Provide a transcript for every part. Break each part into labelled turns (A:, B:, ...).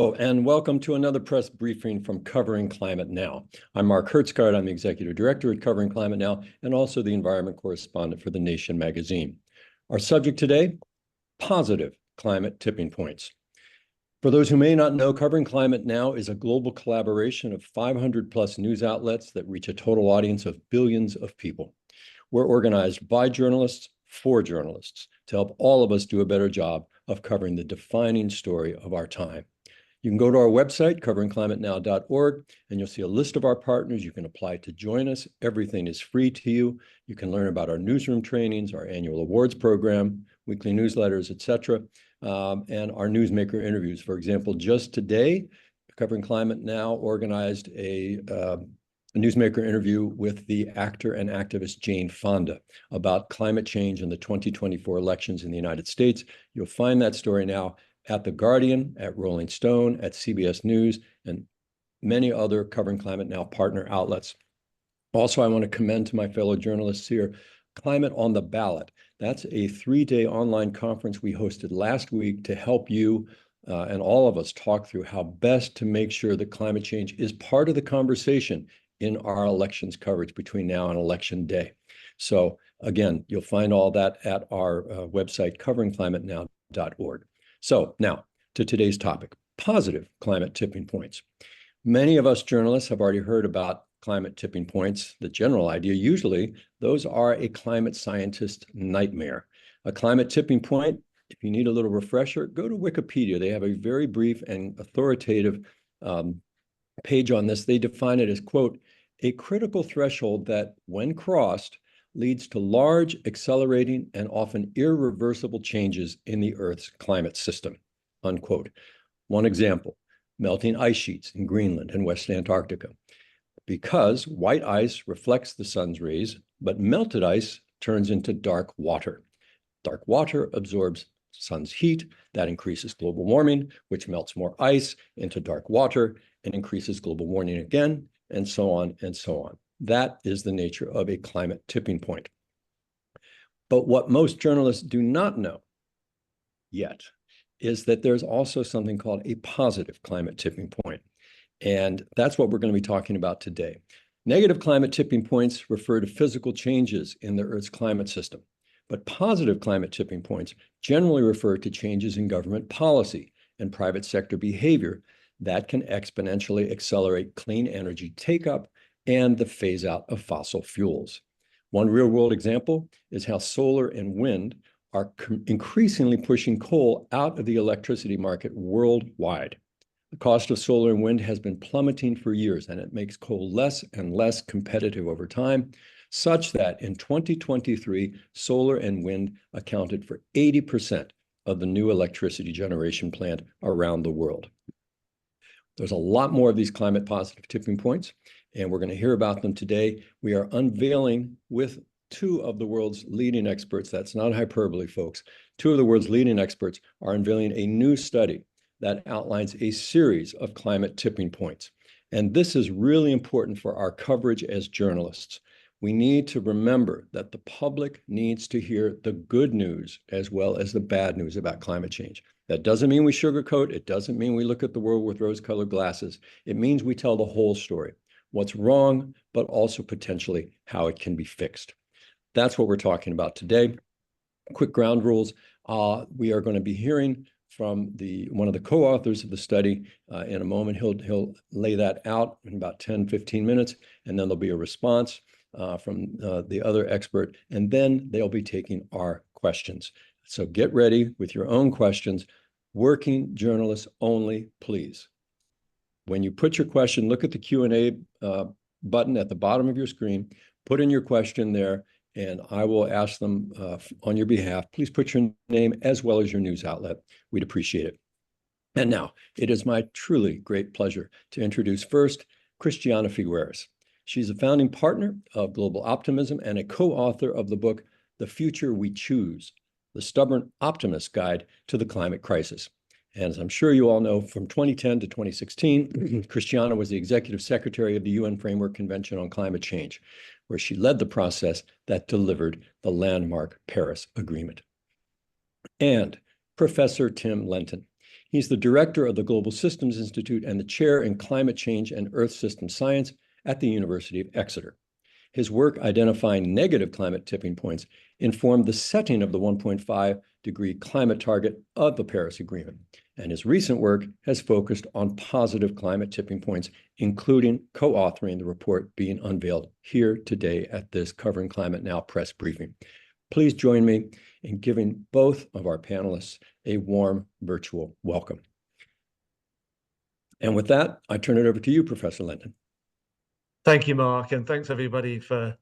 A: Oh, and welcome to another press briefing from Covering Climate Now. I'm Mark Hertsgaard. I'm the Executive Director at Covering Climate Now and also the Environment Correspondent for The Nation magazine. Our subject today, positive climate tipping points. For those who may not know, Covering Climate Now is a global collaboration of 500 plus news outlets that reach a total audience of billions of people. We're organized by journalists for journalists to help all of us do a better job of covering the defining story of our time. You can go to our website, coveringclimatenow.org, and you'll see a list of our partners. You can apply to join us. Everything is free to you. You can learn about our newsroom trainings, our annual awards program, weekly newsletters, etc., and our newsmaker interviews. For example, just today, Covering Climate Now organized a newsmaker interview with the actor and activist Jane Fonda about climate change and the 2024 elections in the United States. You'll find that story now at The Guardian, at Rolling Stone, at CBS News, and many other Covering Climate Now partner outlets. Also, I want to commend to my fellow journalists here, Climate on the Ballot. That's a 3-day online conference we hosted last week to help you and all of us talk through how best to make sure that climate change is part of the conversation in our elections coverage between now and election day. So again, you'll find all that at our website, coveringclimatenow.org. So now to today's topic, positive climate tipping points. Many of us journalists have already heard about climate tipping points. The general idea, usually, those are a climate scientist's nightmare. A climate tipping point, if you need a little refresher, go to Wikipedia. They have a very brief and authoritative page on this. They define it as, quote, a critical threshold that, when crossed, leads to large, accelerating, and often irreversible changes in the Earth's climate system, unquote. One example, melting ice sheets in Greenland and West Antarctica. Because white ice reflects the sun's rays, but melted ice turns into dark water. Dark water absorbs sun's heat. That increases global warming, which melts more ice into dark water and increases global warming again, and so on and so on. That is the nature of a climate tipping point. But what most journalists do not know yet is that there's also something called a positive climate tipping point. And that's what we're going to be talking about today. Negative climate tipping points refer to physical changes in the Earth's climate system. But positive climate tipping points generally refer to changes in government policy and private sector behavior that can exponentially accelerate clean energy take-up and the phase out of fossil fuels. One real-world example is how solar and wind are increasingly pushing coal out of the electricity market worldwide. The cost of solar and wind has been plummeting for years, and it makes coal less and less competitive over time, such that in 2023, solar and wind accounted for 80% of the new electricity generation plant around the world. There's a lot more of these climate positive tipping points, and we're going to hear about them today. We are unveiling with two of the world's leading experts. That's not hyperbole, folks. Two of the world's leading experts are unveiling a new study that outlines a series of climate tipping points. And this is really important for our coverage as journalists. We need to remember that the public needs to hear the good news as well as the bad news about climate change. That doesn't mean we sugarcoat. It doesn't mean we look at the world with rose-colored glasses. It means we tell the whole story, what's wrong, but also potentially how it can be fixed. That's what we're talking about today. Quick ground rules. We are going to be hearing from one of the co-authors of the study in a moment. He'll lay that out in about 10, 15 minutes, and then there'll be a response from the other expert, and then they'll be taking our questions. So get ready with your own questions. Working journalists only, please. When you put your question, look at the Q&A button at the bottom of your screen, put in your question there, and I will ask them on your behalf. Please put your name as well as your news outlet. We'd appreciate it. And now, it is my truly great pleasure to introduce first Christiana Figueres. She's a founding partner of Global Optimism and a co-author of the book, The Future We Choose, The Stubborn Optimist's Guide to the Climate Crisis. And as I'm sure you all know, from 2010 to 2016, Christiana was the executive secretary of the UN Framework Convention on Climate Change, where she led the process that delivered the landmark Paris Agreement. And Professor Tim Lenton. He's the director of the Global Systems Institute and the chair in climate change and Earth system science at the University of Exeter. His work identifying negative climate tipping points informed the setting of the 1.5-degree climate target of the Paris Agreement. And his recent work has focused on positive climate tipping points, including co-authoring the report being unveiled here today at this Covering Climate Now press briefing. Please join me in giving both of our panelists a warm virtual welcome. And with that, I turn it over to you, Professor Lenton.
B: Thank you, Mark, and thanks everybody for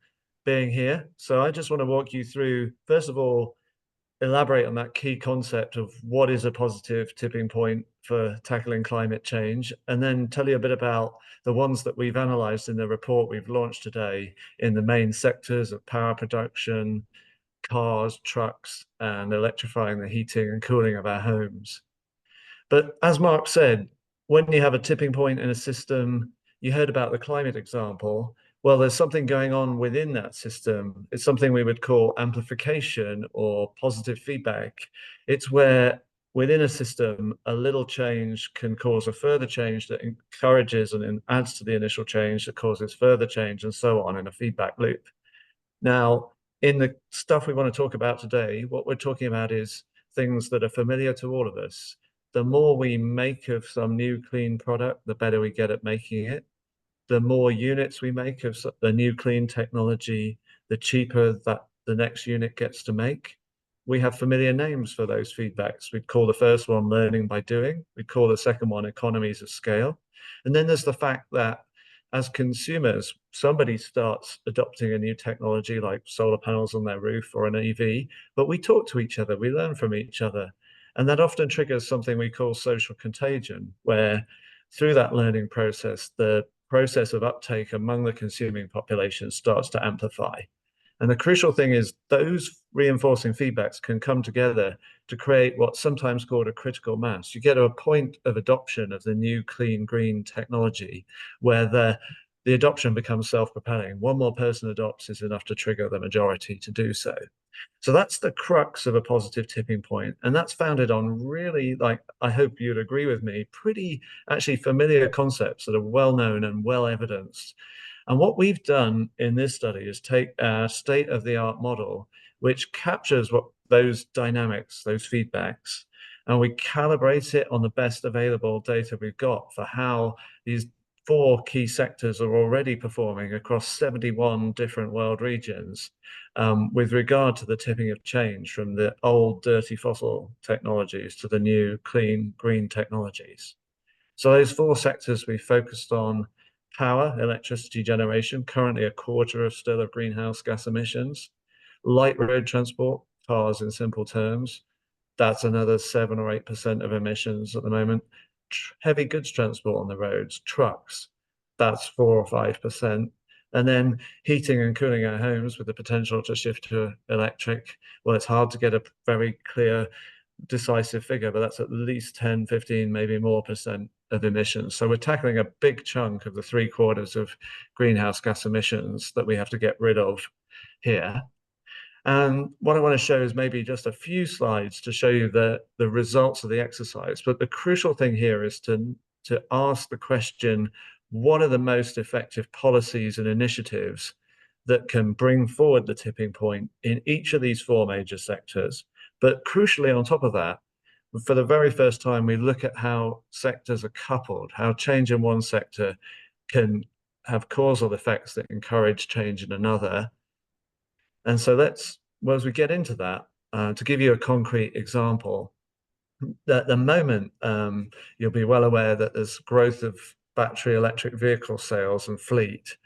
B: being here. So I just want to walk you through, first of all, elaborate on that key concept of what is a positive tipping point for tackling climate change, and then tell you a bit about the ones that we've analyzed in the report we've launched today in the main sectors of power production, cars, trucks, and electrifying the heating and cooling of our homes. But as Mark said, when you have a tipping point in a system, you heard about the climate example. Well, there's something going on within that system. It's something we would call amplification or positive feedback. It's where within a system, a little change can cause a further change that encourages and adds to the initial change that causes further change, and so on in a feedback loop. Now, in the stuff we want to talk about today, what we're talking about is things that are familiar to all of us. The more we make of some new clean product, the better we get at making it. The more units we make of the new clean technology, the cheaper that the next unit gets to make. We have familiar names for those feedbacks. We'd call the first one learning by doing. We'd call the second one economies of scale. And then there's the fact that as consumers, somebody starts adopting a new technology like solar panels on their roof or an EV, but we talk to each other, we learn from each other. And that often triggers something we call social contagion, where through that learning process, the process of uptake among the consuming population starts to amplify. And the crucial thing is those reinforcing feedbacks can come together to create what's sometimes called a critical mass. You get to a point of adoption of the new clean green technology where the adoption becomes self-propelling. One more person adopts is enough to trigger the majority to do so. So that's the crux of a positive tipping point. And that's founded on really, like, I hope you'd agree with me, pretty actually familiar concepts that are well known and well evidenced. And what we've done in this study is take a state-of-the-art model, which captures what those dynamics, those feedbacks, and we calibrate it on the best available data we've got for how these 4 key sectors are already performing across 71 different world regions with regard to the tipping of change from the old dirty fossil technologies to the new clean green technologies. So those 4 sectors we focused on: power, electricity generation, currently a quarter of still of greenhouse gas emissions; light road transport, cars in simple terms, that's another 7 or 8% of emissions at the moment. Heavy goods transport on the roads, trucks, that's 4 or 5%. And then heating and cooling our homes with the potential to shift to electric. Well, it's hard to get a very clear, decisive figure, but that's at least 10, 15, maybe more % of emissions. So we're tackling a big chunk of the 3/4 of greenhouse gas emissions that we have to get rid of here. And what I want to show is maybe just a few slides to show you the results of the exercise. But the crucial thing here is to ask the question, what are the most effective policies and initiatives that can bring forward the tipping point in each of these 4 major sectors? But crucially, on top of that, for the very first time, we look at how sectors are coupled, how change in one sector can have causal effects that encourage change in another. And so as we get into that, to give you a concrete example, at the moment, you'll be well aware that there's growth of battery electric vehicle sales and fleet.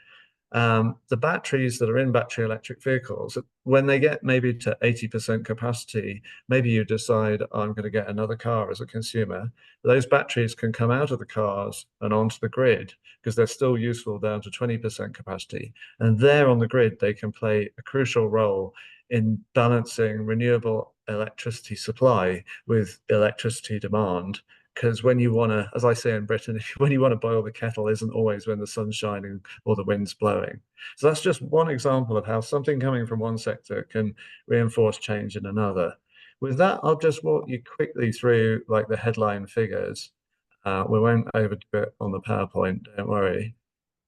B: The batteries that are in battery electric vehicles, when they get maybe to 80% capacity, maybe you decide, I'm going to get another car as a consumer. Those batteries can come out of the cars and onto the grid because they're still useful down to 20% capacity. And there on the grid, they can play a crucial role in balancing renewable electricity supply with electricity demand. Because when you want to, as I say in Britain, when you want to boil the kettle isn't always when the sun's shining or the wind's blowing. So that's just one example of how something coming from one sector can reinforce change in another. with that, I'll just walk you quickly through like the headline figures. We won't overdo it on the PowerPoint, don't worry.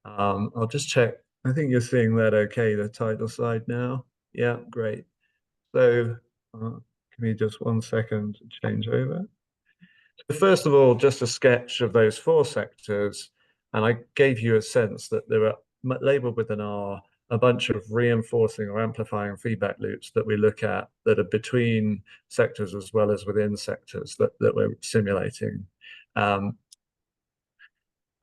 B: I'll just check. I think you're seeing that okay, the title slide now. Yeah, great. So give me just 1 second to change over. So first of all, just a sketch of those four sectors. And I gave you a sense that there are labeled with an R, a bunch of reinforcing or amplifying feedback loops that we look at that are between sectors as well as within sectors that we're simulating. I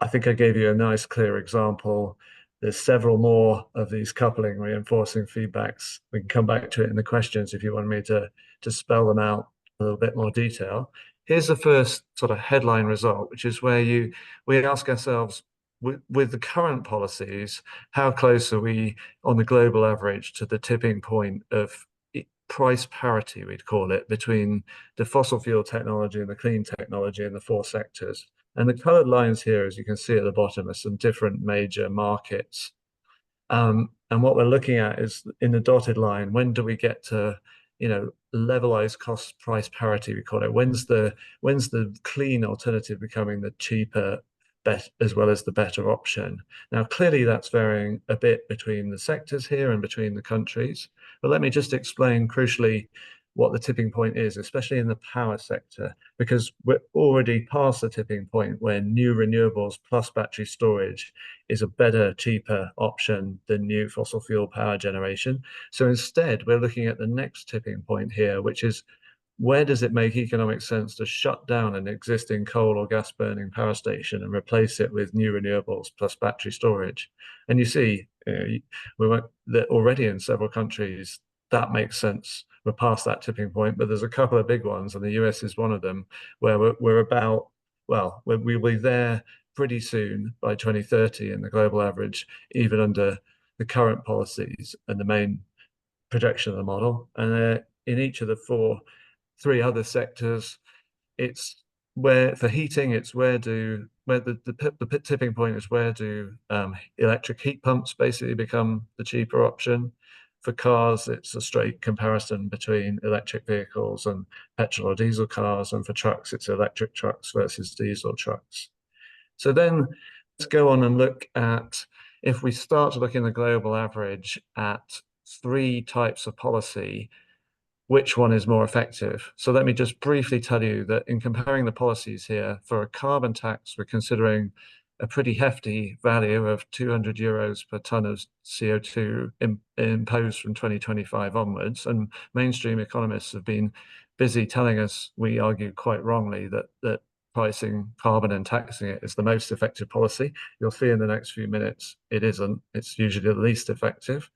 B: think I gave you a nice clear example. There's several more of these coupling reinforcing feedbacks. We can come back to it in the questions if you want me to spell them out in a little bit more detail. Here's the first sort of headline result, which is where we ask ourselves, with the current policies, how close are we on the global average to the tipping point of price parity, we'd call it, between the fossil fuel technology and the clean technology in the four sectors. And the colored lines here, as you can see at the bottom, are some different major markets. And what we're looking at is in the dotted line, when do we get to, levelized cost price parity, we call it? When's the clean alternative becoming the cheaper as well as the better option? Now, clearly that's varying a bit between the sectors here and between the countries. But let me just explain crucially what the tipping point is, especially in the power sector, because we're already past the tipping point where new renewables plus battery storage is a better, cheaper option than new fossil fuel power generation. So instead, we're looking at the next tipping point here, which is where does it make economic sense to shut down an existing coal or gas burning power station and replace it with new renewables plus battery storage? And you see, that already in several countries, that makes sense. We're past that tipping point, but there's a couple of big ones, and the US is one of them, where we're about, well, we'll be there pretty soon by 2030 in the global average, even under the current policies and the main projection of the model. And in each of the three other sectors, it's where for heating, it's where the tipping point is where do electric heat pumps basically become the cheaper option. For cars, it's a straight comparison between electric vehicles and petrol or diesel cars. And for trucks, it's electric trucks versus diesel trucks. So then let's go on and look at, if we start to look in the global average at three types of policy, which one is more effective? So let me just briefly tell you that in comparing the policies here, for a carbon tax, we're considering a pretty hefty value of 200 euros per ton of CO2 imposed from 2025 onwards. And mainstream economists have been busy telling us, we argue quite wrongly, that pricing carbon and taxing it is the most effective policy. You'll see in the next few minutes, it isn't. It's usually the least effective.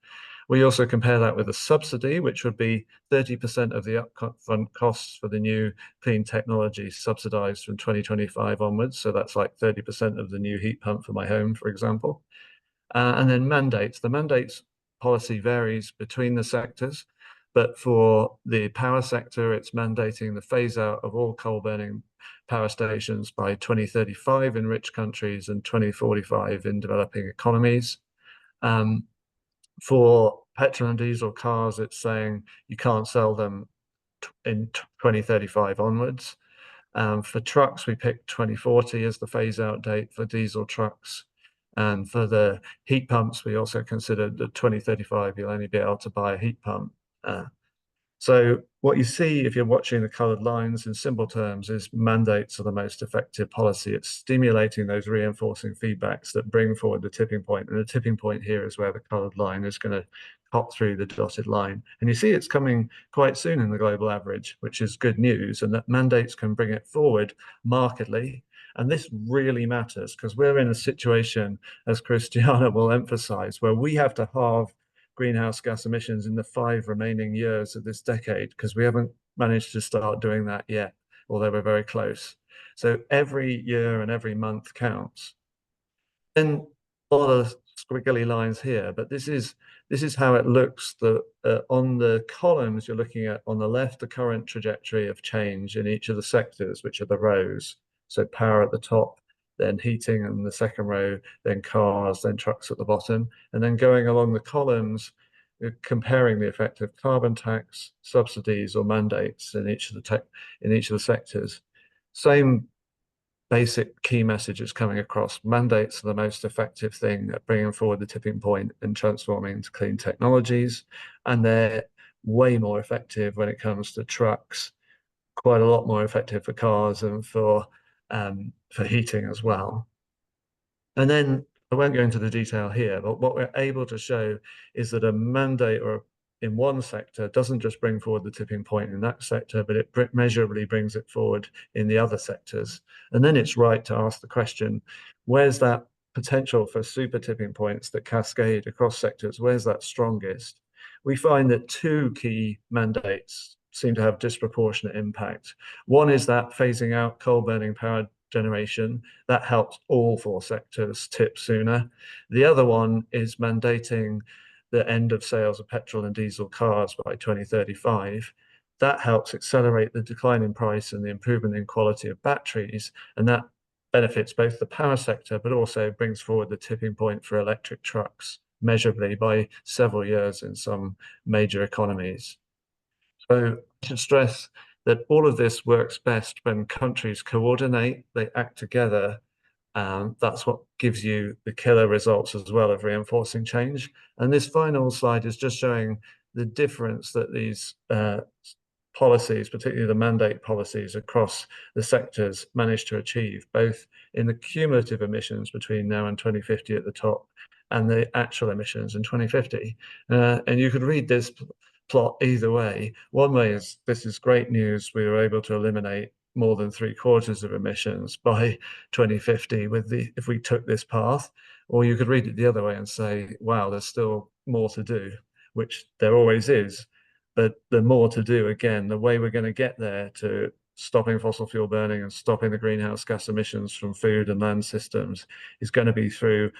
B: We also compare that with a subsidy, which would be 30% of the upfront costs for the new clean technology subsidized from 2025 onwards. So that's like 30% of the new heat pump for my home, for example. And then mandates. The mandates policy varies between the sectors, but for the power sector, it's mandating the phase out of all coal burning power stations by 2035 in rich countries and 2045 in developing economies. For petrol and diesel cars, it's saying you can't sell them in 2035 onwards. For trucks, we picked 2040 as the phase out date for diesel trucks. And for the heat pumps, we also considered that 2035, you'll only be able to buy a heat pump. So what you see if you're watching the colored lines in simple terms is mandates are the most effective policy. It's stimulating those reinforcing feedbacks that bring forward the tipping point. And the tipping point here is where the colored line is going to pop through the dotted line. And you see it's coming quite soon in the global average, which is good news, and that mandates can bring it forward markedly. And this really matters because we're in a situation, as Christiana will emphasize, where we have to halve greenhouse gas emissions in the 5 remaining years of this decade, because we haven't managed to start doing that yet, although we're very close. So every year and every month counts. Then a lot of squiggly lines here, but this is how it looks. On the columns, you're looking at on the left, the current trajectory of change in each of the sectors, which are the rows. So power at the top, then heating in the second row, then cars, then trucks at the bottom. And then going along the columns, comparing the effect of carbon tax, subsidies, or mandates in each of the sectors. Same basic key messages coming across. Mandates are the most effective thing at bringing forward the tipping point and transforming into clean technologies, and they're way more effective when it comes to trucks, quite a lot more effective for cars and for heating as well. And then I won't go into the detail here, but what we're able to show is that a mandate in one sector doesn't just bring forward the tipping point in that sector, but it measurably brings it forward in the other sectors. And then it's right to ask the question, where's that potential for super tipping points that cascade across sectors? Where's that strongest? We find that two key mandates seem to have disproportionate impact. One is that phasing out coal burning power generation. That helps all four sectors tip sooner. The other one is mandating the end of sales of petrol and diesel cars by 2035. That helps accelerate the decline in price and the improvement in quality of batteries, and that benefits both the power sector, but also brings forward the tipping point for electric trucks measurably by several years in some major economies. So I should stress that all of this works best when countries coordinate, they act together. That's what gives you the killer results as well of reinforcing change. And this final slide is just showing the difference that these policies, particularly the mandate policies across the sectors, manage to achieve, both in the cumulative emissions between now and 2050 at the top and the actual emissions in 2050. And you could read this plot either way. One way is, this is great news, we were able to eliminate more than 3/4 of emissions by 2050 if we took this path. Or you could read it the other way and say, wow, there's still more to do, which there always is. But the more to do, again, the way we're going to get there to stopping fossil fuel burning and stopping the greenhouse gas emissions from food and land systems is going to be through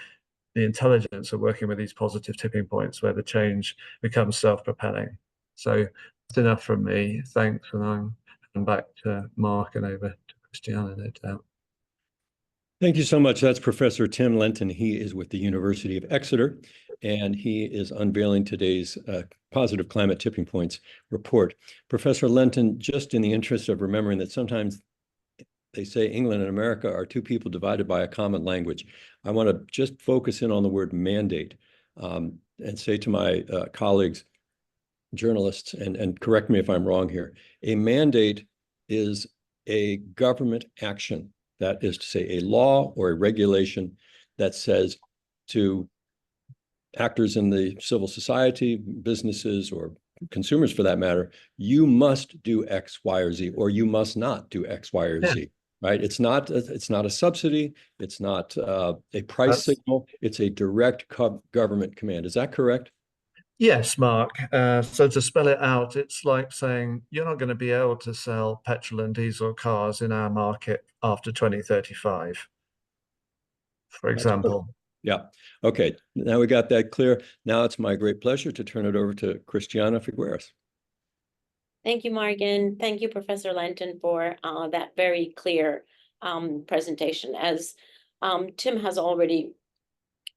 B: the intelligence of working with these positive tipping points where the change becomes self-propelling. So that's enough from me. Thanks, and I'm back to Mark and over to Christiana, no doubt.
A: Thank you so much. That's Professor Tim Lenton. He is with the University of Exeter, and he is unveiling today's Positive Climate Tipping Points report. Professor Lenton, just in the interest of remembering that sometimes they say England and America are two people divided by a common language, I want to just focus in on the word mandate and say to my colleagues, journalists, and correct me if I'm wrong here, a mandate is a government action. That is to say, a law or a regulation that says to actors in the civil society, businesses, or consumers for that matter, you must do X, Y, or Z, or you must not do X, Y, or Z. Right? It's not a subsidy. It's not a price signal. It's a direct government command. Is that correct?
B: Yes, Mark. So to spell it out, it's like saying you're not going to be able to sell petrol and diesel cars in our market after 2035, for example.
A: Yeah. Okay. Now we got that clear. Now it's my great pleasure to turn it over to Christiana Figueres.
C: Thank you, Morgan. Thank you, Professor Lenton, for that very clear presentation. As Tim has already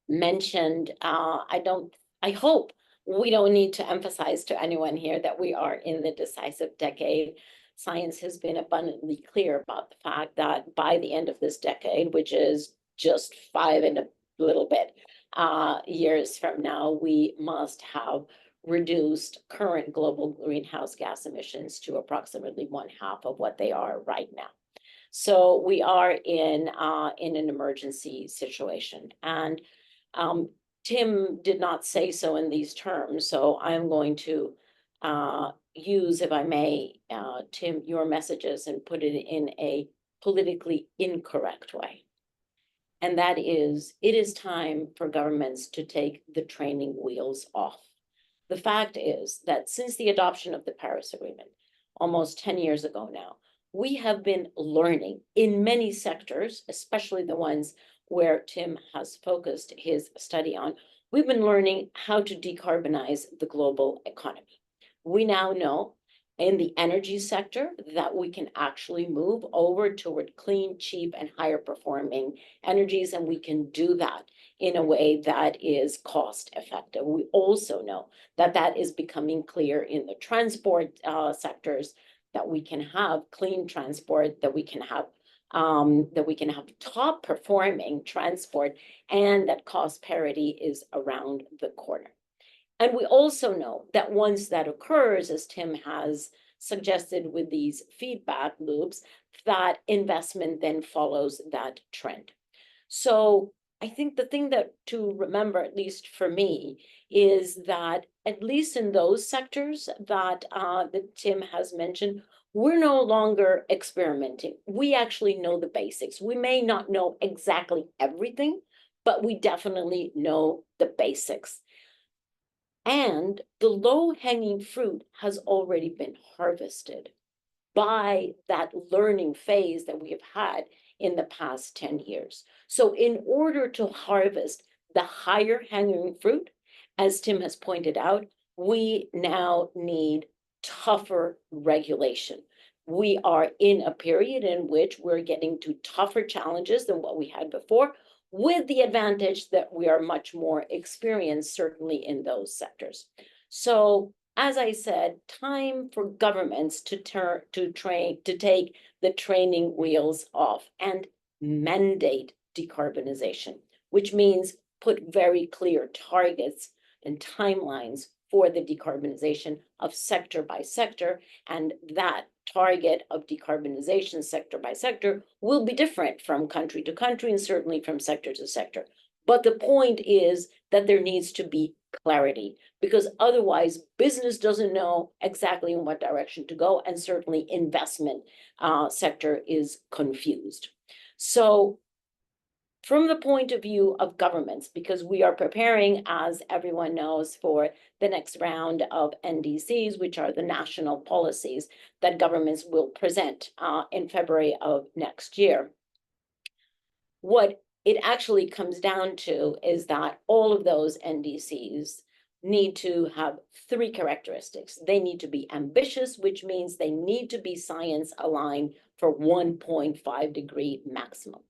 C: mentioned, I hope we don't need to emphasize to anyone here that we are in the decisive decade. Science has been abundantly clear about the fact that by the end of this decade, which is just 5 and a little bit years from now, we must have reduced current global greenhouse gas emissions to approximately 1/2 of what they are right now. So we are in an emergency situation, and Tim did not say so in these terms. So I'm going to use, if I may, Tim, your messages and put it in a politically incorrect way. And that is, it is time for governments to take the training wheels off. The fact is that since the adoption of the Paris Agreement, almost 10 years ago now, we have been learning in many sectors, especially the ones where Tim has focused his study on. We've been learning how to decarbonize the global economy. We now know in the energy sector that we can actually move over toward clean, cheap, and higher performing energies, and we can do that in a way that is cost effective. We also know that that is becoming clear in the transport sectors, that we can have clean transport, that we can have top performing transport, and that cost parity is around the corner. And we also know that once that occurs, as Tim has suggested with these feedback loops, that investment then follows that trend. So I think the thing that to remember, at least for me, is that at least in those sectors that Tim has mentioned, we're no longer experimenting. We actually know the basics. We may not know exactly everything, but we definitely know the basics. And the low-hanging fruit has already been harvested by that learning phase that we have had in the past 10 years. So in order to harvest the higher hanging fruit, as Tim has pointed out, we now need tougher regulation. We are in a period in which we're getting to tougher challenges than what we had before, with the advantage that we are much more experienced, certainly in those sectors. So, as I said, time for governments to take the training wheels off and mandate decarbonization, which means put very clear targets and timelines for the decarbonization of sector by sector, and that target of decarbonization sector by sector will be different from country to country and certainly from sector to sector. But the point is that there needs to be clarity, because otherwise business doesn't know exactly in what direction to go, and certainly investment sector is confused. So from the point of view of governments, because we are preparing, as everyone knows, for the next round of NDCs, which are the national policies that governments will present in February of next year. What it actually comes down to is that all of those NDCs need to have three characteristics. They need to be ambitious, which means they need to be science aligned for 1.5 degree maximum.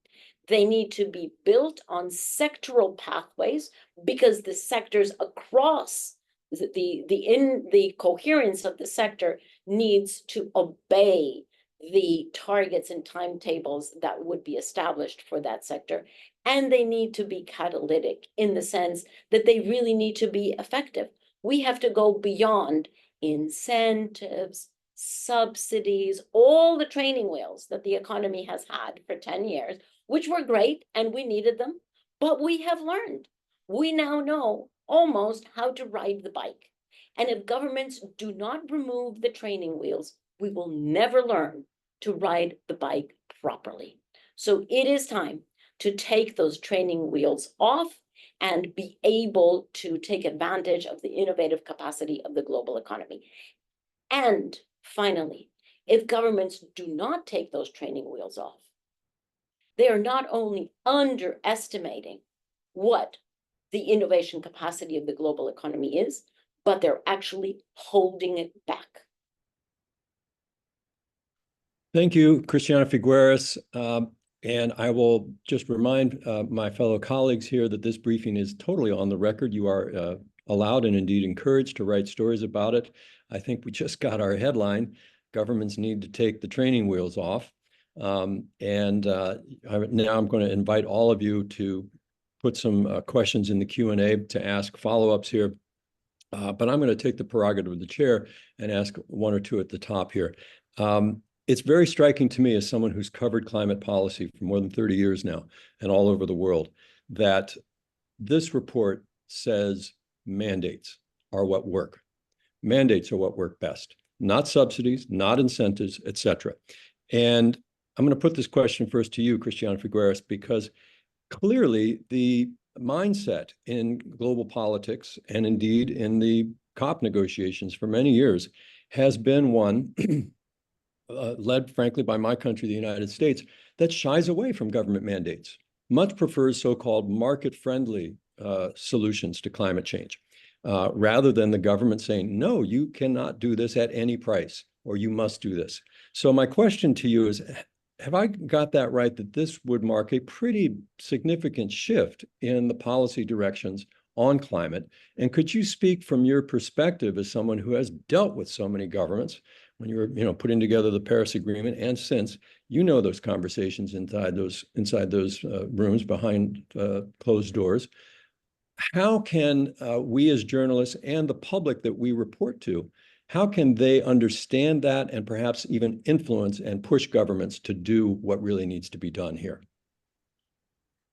C: They need to be built on sectoral pathways, because the sectors across the coherence of the sector needs to obey the targets and timetables that would be established for that sector. And they need to be catalytic in the sense that they really need to be effective. We have to go beyond incentives, subsidies, all the training wheels that the economy has had for 10 years, which were great and we needed them, but we have learned. We now know almost how to ride the bike. And if governments do not remove the training wheels, we will never learn to ride the bike properly. So it is time to take those training wheels off and be able to take advantage of the innovative capacity of the global economy. And finally, if governments do not take those training wheels off, they are not only underestimating what the innovation capacity of the global economy is, but they're actually holding it back.
A: Thank you, Christiana Figueres. And I will just remind my fellow colleagues here that this briefing is totally on the record. You are allowed and indeed encouraged to write stories about it. I think we just got our headline, governments need to take the training wheels off. Now I'm going to invite all of you to put some questions in the Q&A to ask follow-ups here. But I'm going to take the prerogative of the chair and ask one or two at the top here. It's very striking to me, as someone who's covered climate policy for more than 30 years now and all over the world, that this report says mandates are what work. Mandates are what work best, not subsidies, not incentives, et cetera. And I'm going to put this question first to you, Christiana Figueres, because clearly the mindset in global politics and indeed in the COP negotiations for many years has been one led, frankly, by my country, the United States, that shies away from government mandates, much prefers so-called market-friendly solutions to climate change, rather than the government saying, no, you cannot do this at any price. or you must do this. So my question to you is, have I got that right, that this would mark a pretty significant shift in the policy directions on climate? And could you speak from your perspective as someone who has dealt with so many governments when you were, putting together the Paris Agreement, and since those conversations inside those rooms behind closed doors? How can we as journalists and the public that we report to, how can they understand that and perhaps even influence and push governments to do what really needs to be done here?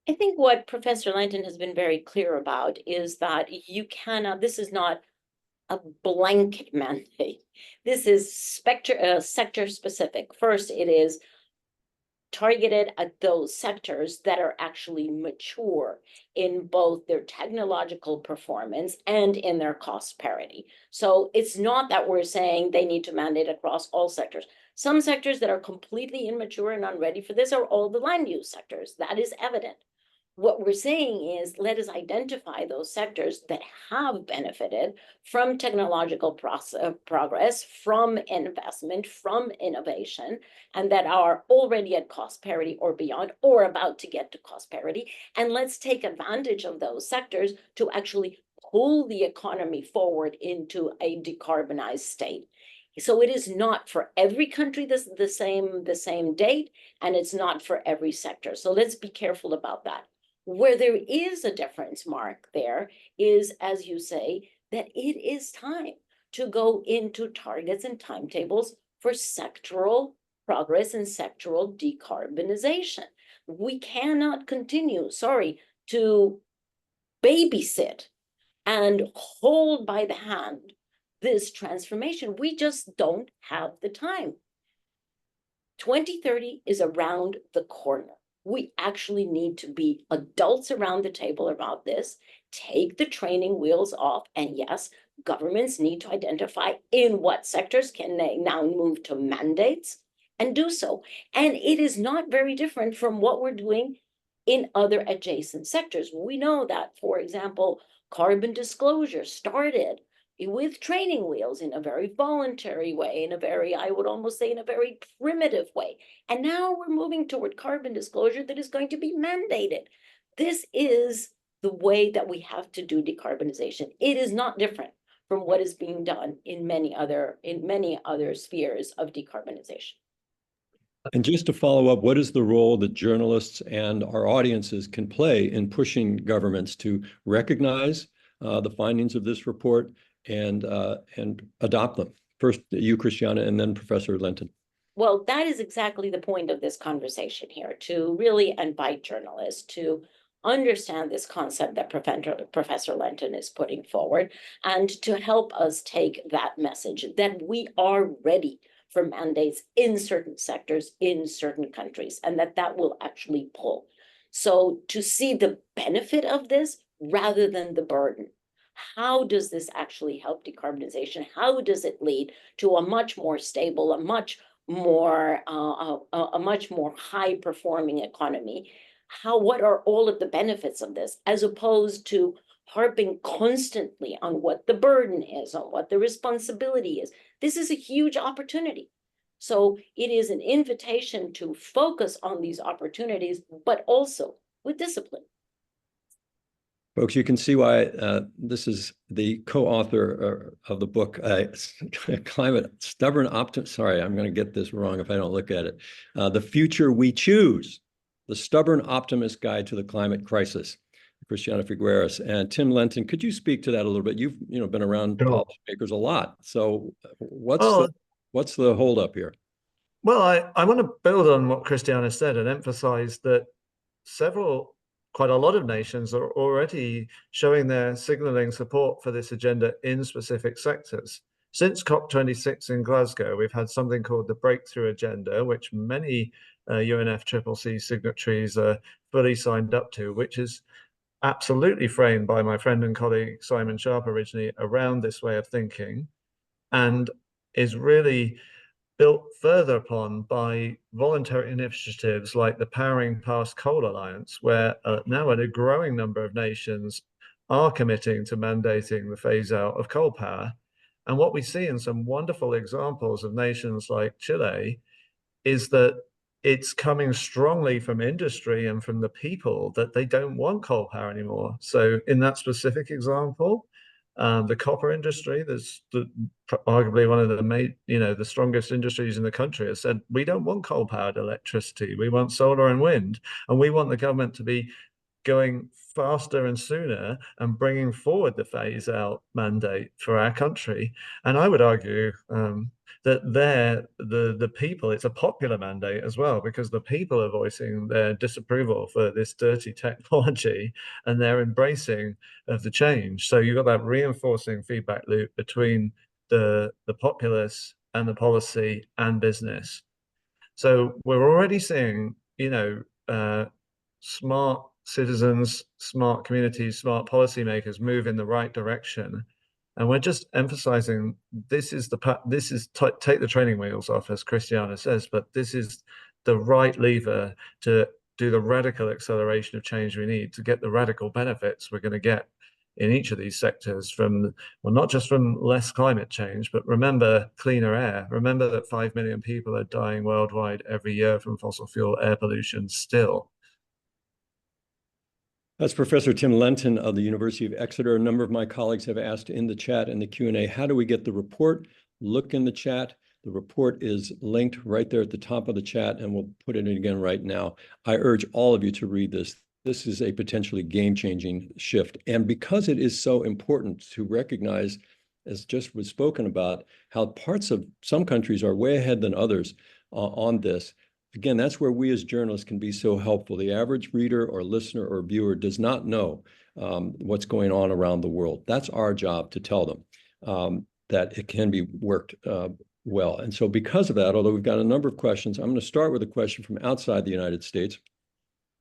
C: I think what Professor Lenton has been very clear about is that you cannot, this is not a blanket mandate. This is sector specific. First, it is targeted at those sectors that are actually mature in both their technological performance and in their cost parity. So it's not that we're saying they need to mandate across all sectors. Some sectors that are completely immature and unready for this are all the land use sectors. That is evident. What we're saying is, let us identify those sectors that have benefited from technological progress, from investment, from innovation, and that are already at cost parity or beyond, or about to get to cost parity. And let's take advantage of those sectors to actually pull the economy forward into a decarbonized state. So it is not for every country the same date, and it's not for every sector. So let's be careful about that. Where there is a difference, Mark, there is, as you say, that it is time to go into targets and timetables for sectoral progress and sectoral decarbonization. We cannot continue, to babysit and hold by the hand this transformation. We just don't have the time. 2030 is around the corner. We actually need to be adults around the table about this, take the training wheels off, and yes, governments need to identify in what sectors can they now move to mandates and do so. And it is not very different from what we're doing in other adjacent sectors. We know that, for example, carbon disclosure started with training wheels in a very voluntary way, in a very, I would almost say, in a very primitive way. And now we're moving toward carbon disclosure that is going to be mandated. This is the way that we have to do decarbonization. It is not different from what is being done in many other spheres of decarbonization.
A: And just to follow up, what is the role that journalists and our audiences can play in pushing governments to recognize the findings of this report and adopt them? First, you, Christiana, and then Professor Lenton.
C: Well, that is exactly the point of this conversation here, to really invite journalists to understand this concept that Professor Lenton is putting forward, and to help us take that message that we are ready for mandates in certain sectors, in certain countries, and that will actually pull. So to see the benefit of this rather than the burden. How does this actually help decarbonization? How does it lead to a much more stable, a much more high-performing economy? What are all of the benefits of this, as opposed to harping constantly on what the burden is, on what the responsibility is? This is a huge opportunity. So it is an invitation to focus on these opportunities, but also with discipline.
A: Folks, you can see why this is the co-author of the book, Climate Stubborn Optimism. Sorry, I'm going to get this wrong if I don't look at it. The Future We Choose, The Stubborn Optimist Guide to the Climate Crisis. Christiana Figueres and Tim Lenton, could you speak to that a little bit? You've been around policymakers a lot. So what's the holdup here?
B: Well, I want to build on what Christiana said and emphasize that quite a lot of nations are already showing their signaling support for this agenda in specific sectors. Since COP26 in Glasgow, we've had something called the Breakthrough Agenda, which many UNFCCC signatories are fully signed up to, which is absolutely framed by my friend and colleague Simon Sharp originally around this way of thinking, and is really built further upon by voluntary initiatives like the Powering Past Coal Alliance, where now a growing number of nations are committing to mandating the phase out of coal power. And what we see in some wonderful examples of nations like Chile is that it's coming strongly from industry and from the people that they don't want coal power anymore. So in that specific example, the copper industry, that's arguably one of the strongest industries in the country, has said, we don't want coal-powered electricity. We want solar and wind, and we want the government to be going faster and sooner and bringing forward the phase-out mandate for our country. And I would argue that the people, it's a popular mandate as well, because the people are voicing their disapproval for this dirty technology and they're embracing of the change. So you've got that reinforcing feedback loop between the populace and the policy and business. So we're already seeing, smart citizens, smart communities, smart policymakers move in the right direction. And we're just emphasizing take the training wheels off, as Christiana says, but this is the right lever to do the radical acceleration of change we need to get the radical benefits we're going to get in each of these sectors from, well, not just from less climate change, but remember cleaner air. Remember that 5 million people are dying worldwide every year from fossil fuel air pollution still.
A: That's Professor Tim Lenton of the University of Exeter. A number of my colleagues have asked in the chat and the Q&A, how do we get the report? Look in the chat. The report is linked right there at the top of the chat, and we'll put it in again right now. I urge all of you to read this. This is a potentially game-changing shift. And because it is so important to recognize, as just was spoken about, how parts of some countries are way ahead than others on this. Again, that's where we as journalists can be so helpful. The average reader or listener or viewer does not know what's going on around the world. That's our job to tell them that it can be worked well. And so because of that, although we've got a number of questions, I'm going to start with a question from outside the United States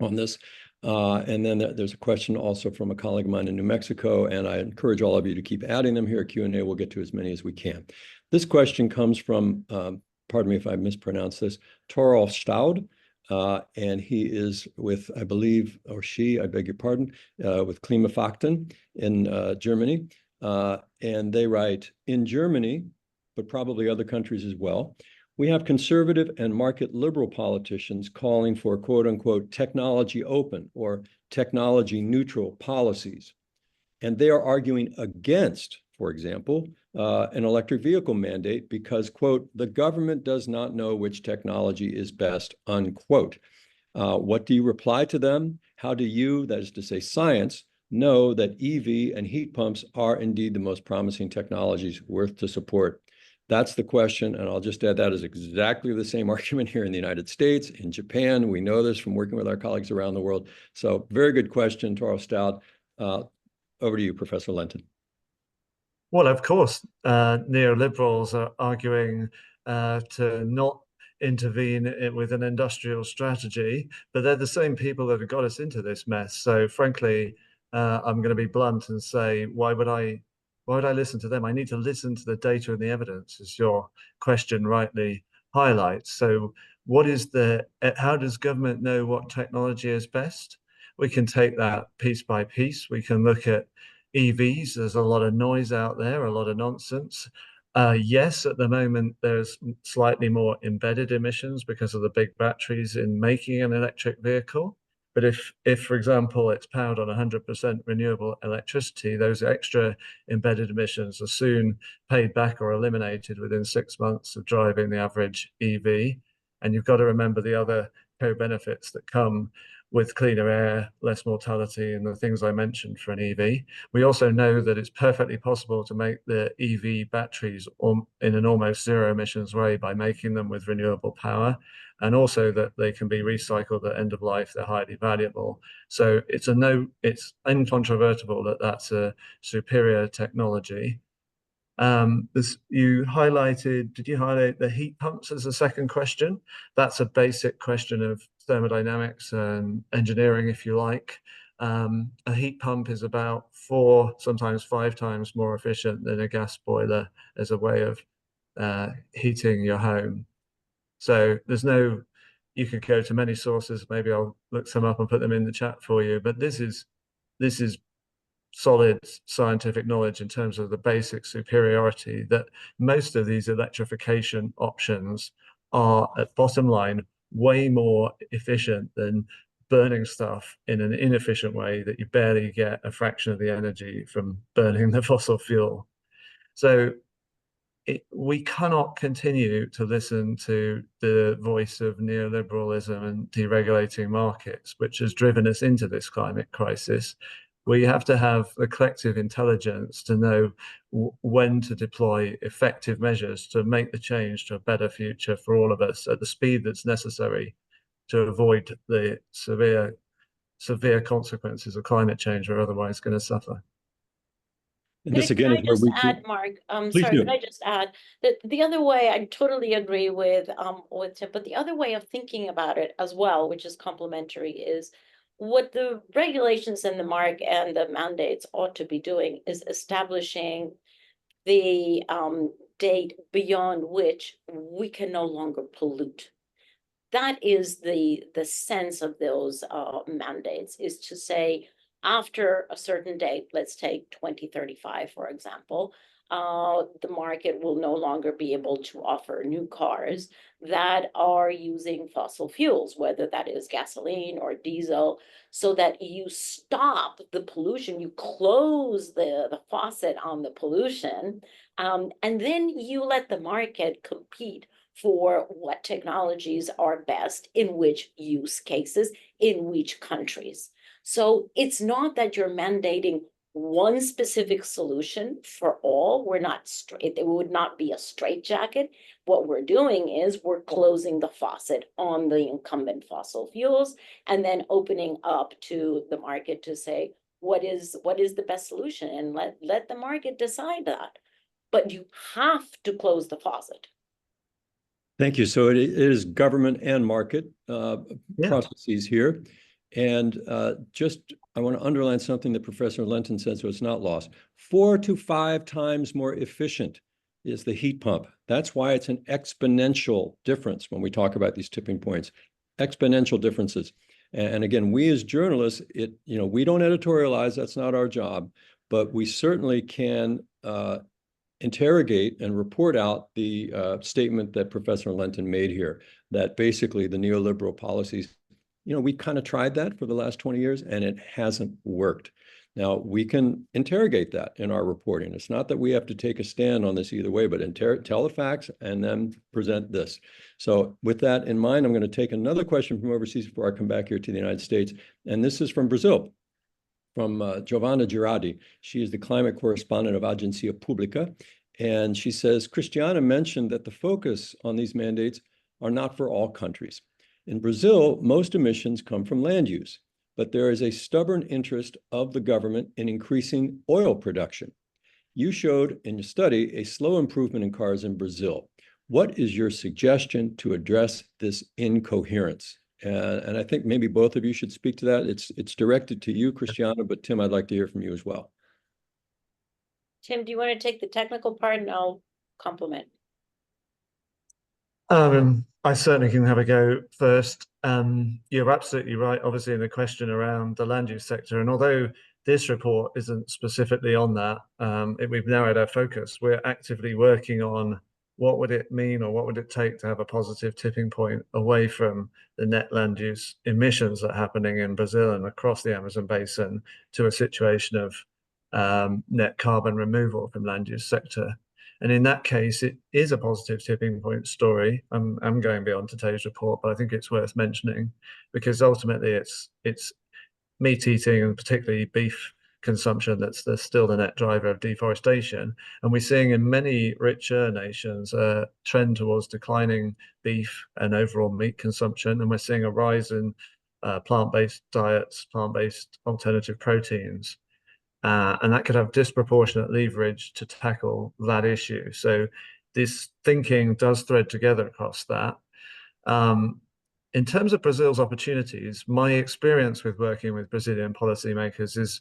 A: on this. And then there's a question also from a colleague of mine in New Mexico, and I encourage all of you to keep adding them here at Q&A. We'll get to as many as we can. This question comes from, pardon me if I mispronounce this, Torolf Staud, and he is with, I believe, or she, I beg your pardon, with Klimafakten in Germany. And they write, in Germany, but probably other countries as well, we have conservative and market liberal politicians calling for, quote unquote, technology open or technology neutral policies. And they are arguing against, for example, an electric vehicle mandate because, quote, the government does not know which technology is best, unquote. What do you reply to them? How do you, that is to say science, know that EV and heat pumps are indeed the most promising technologies worth to support? That's the question, and I'll just add that is exactly the same argument here in the United States, in Japan. We know this from working with our colleagues around the world. So very good question, Torolf Staud. Over to you, Professor Lenton.
B: Well, of course, neoliberals are arguing to not intervene with an industrial strategy, but they're the same people that have got us into this mess. So frankly, I'm going to be blunt and say, why would I listen to them? I need to listen to the data and the evidence, as your question rightly highlights. So how does government know what technology is best? We can take that piece by piece. We can look at EVs. There's a lot of noise out there, a lot of nonsense. Yes, at the moment, there's slightly more embedded emissions because of the big batteries in making an electric vehicle. But if, for example, it's powered on 100% renewable electricity, those extra embedded emissions are soon paid back or eliminated within 6 months of driving the average EV. And you've got to remember the other co-benefits that come with cleaner air, less mortality, and the things I mentioned for an EV. We also know that it's perfectly possible to make the EV batteries in an almost zero emissions way by making them with renewable power, and also that they can be recycled at end of life. They're highly valuable. So it's incontrovertible that that's a superior technology. Did you highlight the heat pumps as a second question? That's a basic question of thermodynamics and engineering, if you like. A heat pump is about 4, sometimes 5 times more efficient than a gas boiler as a way of heating your home. So you could go to many sources. Maybe I'll look some up and put them in the chat for you. But this is solid scientific knowledge in terms of the basic superiority, that most of these electrification options are, at bottom line, way more efficient than burning stuff in an inefficient way that you barely get a fraction of the energy from burning the fossil fuel. So we cannot continue to listen to the voice of neoliberalism and deregulating markets, which has driven us into this climate crisis. We have to have the collective intelligence to know when to deploy effective measures to make the change to a better future for all of us at the speed that's necessary to avoid the severe consequences of climate change we're otherwise going to suffer.
A: And this again is
C: Can I
A: where
C: just
A: we
C: add, Mark?
A: please
C: Sorry,
A: do.
C: can I just add that the other way, I totally agree with Tim, but the other way of thinking about it as well, which is complementary, is what the regulations and the mark and the mandates ought to be doing is establishing the date beyond which we can no longer pollute. That is the sense of those mandates, is to say, after a certain date, let's take 2035, for example, the market will no longer be able to offer new cars that are using fossil fuels, whether that is gasoline or diesel, so that you stop the pollution, you close the faucet on the pollution, and then you let the market compete for what technologies are best in which use cases, in which countries. So it's not that you're mandating one specific solution for all. We're not straight, it would not be a straitjacket. What we're doing is we're closing the faucet on the incumbent fossil fuels and then opening up to the market to say, what is the best solution? And let the market decide that. But you have to close the faucet.
A: Thank you. So it is government and market processes here. And I want to underline something that Professor Lenton said, so it's not lost. 4 to 5 times more efficient is the heat pump. That's why it's an exponential difference when we talk about these tipping points, exponential differences. And again, we as journalists, we don't editorialize, that's not our job, but we certainly can interrogate and report out the statement that Professor Lenton made here, that basically the neoliberal policies, we kind of tried that for the last 20 years and it hasn't worked. Now, we can interrogate that in our reporting. It's not that we have to take a stand on this either way, but tell the facts and then present this. So with that in mind, I'm going to take another question from overseas before I come back here to the United States. And this is from Brazil, from Giovanna Girardi. She is the climate correspondent of Agência Pública. And she says, Christiana mentioned that the focus on these mandates are not for all countries. In Brazil, most emissions come from land use, but there is a stubborn interest of the government in increasing oil production. You showed in your study a slow improvement in cars in Brazil. What is your suggestion to address this incoherence? And I think maybe both of you should speak to that. It's directed to you, Christiana, but Tim, I'd like to hear from you as well.
C: Tim, do you want to take the technical part and I'll complement?
B: I certainly can have a go first. You're absolutely right, obviously, in the question around the land use sector. And although this report isn't specifically on that, we've narrowed our focus. We're actively working on what would it mean or what would it take to have a positive tipping point away from the net land use emissions that are happening in Brazil and across the Amazon basin to a situation of net carbon removal from land use sector. And in that case, it is a positive tipping point story. I'm going beyond today's report, but I think it's worth mentioning because ultimately it's meat eating and particularly beef consumption that's still the net driver of deforestation. And we're seeing in many richer nations a trend towards declining beef and overall meat consumption. And we're seeing a rise in plant-based diets, plant-based alternative proteins. And that could have disproportionate leverage to tackle that issue. So this thinking does thread together across that. In terms of Brazil's opportunities, my experience with working with Brazilian policymakers is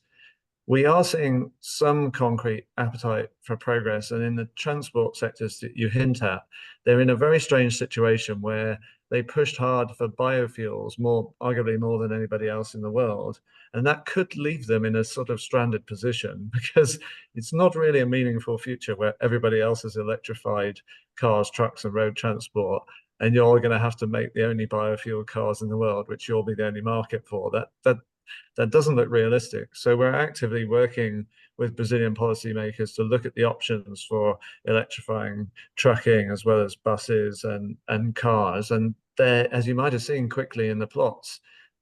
B: we are seeing some concrete appetite for progress. And in the transport sectors that you hint at, they're in a very strange situation where they pushed hard for biofuels, arguably more than anybody else in the world. And that could leave them in a sort of stranded position, because it's not really a meaningful future where everybody else has electrified cars, trucks, and road transport. And you're going to have to make the only biofuel cars in the world, which you'll be the only market for. That doesn't look realistic. So we're actively working with Brazilian policymakers to look at the options for electrifying trucking as well as buses and cars. And they're, as you might have seen quickly in the plots,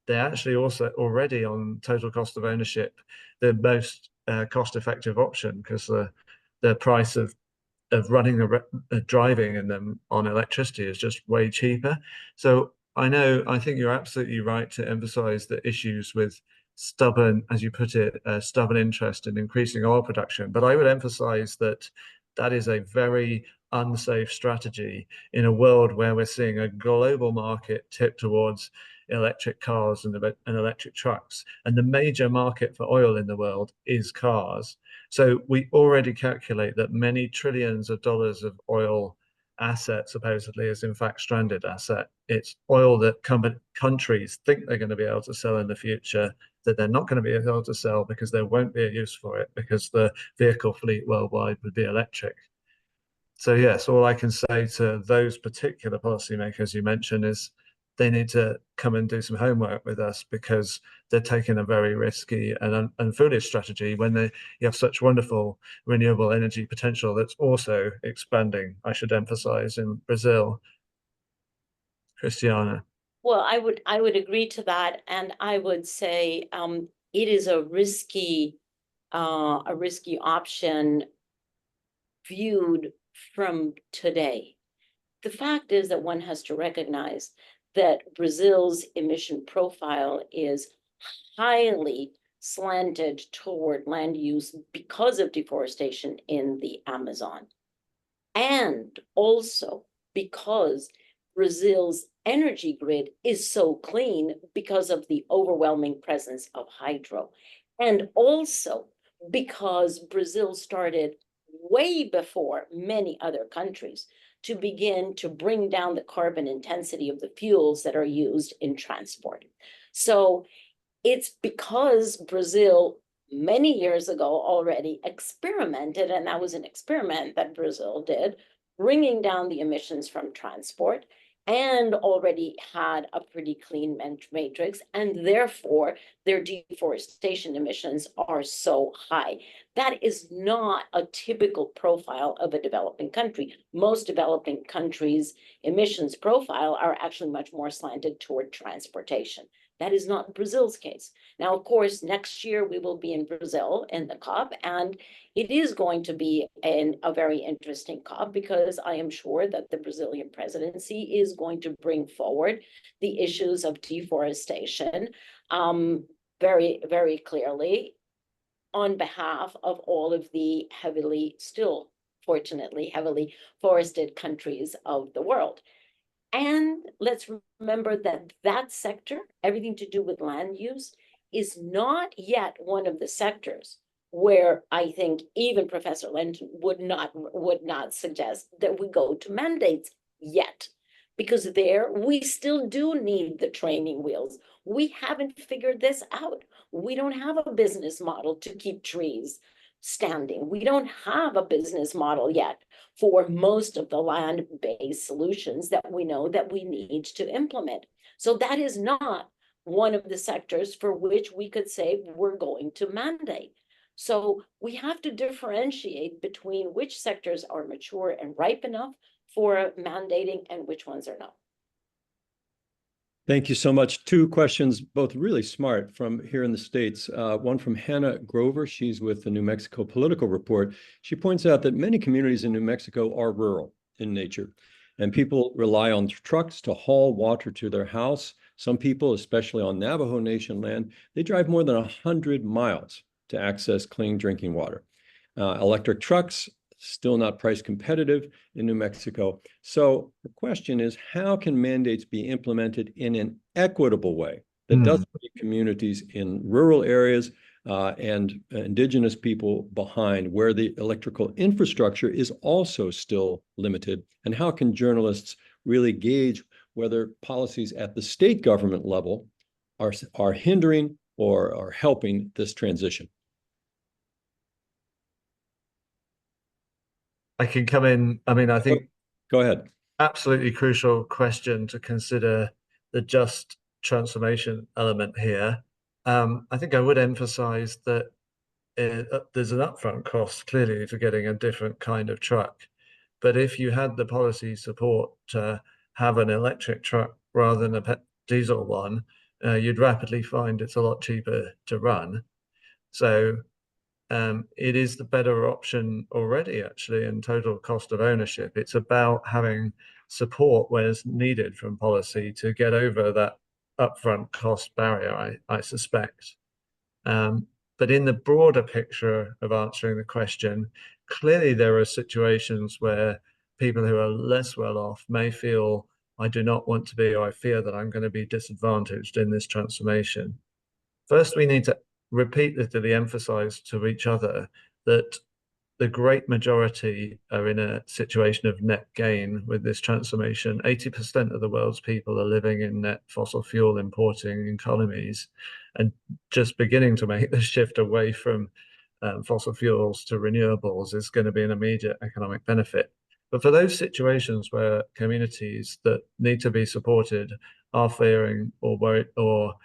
B: they're actually also already on total cost of ownership, the most cost-effective option, because the price of running driving in them on electricity is just way cheaper. So I think you're absolutely right to emphasize the issues with stubborn, as you put it, stubborn interest in increasing oil production. But I would emphasize that that is a very unsafe strategy in a world where we're seeing a global market tip towards electric cars and electric trucks. And the major market for oil in the world is cars. So we already calculate that many trillions of dollars of oil asset supposedly is in fact stranded asset. It's oil that countries think they're going to be able to sell in the future, that they're not going to be able to sell because there won't be a use for it, because the vehicle fleet worldwide would be electric. So yes, all I can say to those particular policymakers you mentioned is they need to come and do some homework with us, because they're taking a very risky and foolish strategy when you have such wonderful renewable energy potential that's also expanding, I should emphasize, in Brazil. Christiana.
C: Well, I would agree to that, and I would say it is a risky option viewed from today. The fact is that one has to recognize that Brazil's emission profile is highly slanted toward land use because of deforestation in the Amazon, and also because Brazil's energy grid is so clean because of the overwhelming presence of hydro, and also because Brazil started way before many other countries to begin to bring down the carbon intensity of the fuels that are used in transport. So it's because Brazil many years ago already experimented, and that was an experiment that Brazil did, bringing down the emissions from transport, and already had a pretty clean matrix, and therefore their deforestation emissions are so high. That is not a typical profile of a developing country. Most developing countries' emissions profile are actually much more slanted toward transportation. That is not Brazil's case. Now, of course, next year we will be in Brazil in the COP, and it is going to be a very interesting COP, because I am sure that the Brazilian presidency is going to bring forward the issues of deforestation very, very clearly on behalf of all of the fortunately, heavily forested countries of the world. And let's remember that that sector, everything to do with land use, is not yet one of the sectors where I think even Professor Lenton would not suggest that we go to mandates yet, because there we still do need the training wheels. We haven't figured this out. We don't have a business model to keep trees standing. We don't have a business model yet for most of the land-based solutions that we know that we need to implement. So that is not one of the sectors for which we could say we're going to mandate. So we have to differentiate between which sectors are mature and ripe enough for mandating and which ones are not.
A: Thank you so much. Two questions, both really smart, from here in the States. One from Hannah Grover. She's with the New Mexico Political Report. She points out that many communities in New Mexico are rural in nature, and people rely on trucks to haul water to their house. Some people, especially on Navajo Nation land, they drive more than 100 miles to access clean drinking water. Electric trucks, still not price competitive in New Mexico. So the question is, how can mandates be implemented in an equitable way that doesn't leave communities in rural areas and indigenous people behind, where the electrical infrastructure is also still limited? And how can journalists really gauge whether policies at the state government level are hindering or are helping this transition?
B: I can come in. I mean, I think
A: Go ahead.
B: absolutely crucial question to consider the just transformation element here. I think I would emphasize that there's an upfront cost clearly for getting a different kind of truck. But if you had the policy support to have an electric truck rather than a diesel one, you'd rapidly find it's a lot cheaper to run. So it is the better option already, actually, in total cost of ownership. It's about having support where it's needed from policy to get over that upfront cost barrier, I suspect. But in the broader picture of answering the question, clearly there are situations where people who are less well off may feel, I do not want to be, or I fear that I'm going to be disadvantaged in this transformation. First, we need to repeatedly emphasize to each other that the great majority are in a situation of net gain with this transformation. 80% of the world's people are living in net fossil fuel importing economies and just beginning to make the shift away from fossil fuels to renewables is going to be an immediate economic benefit. But for those situations where communities that need to be supported are fearing or worried or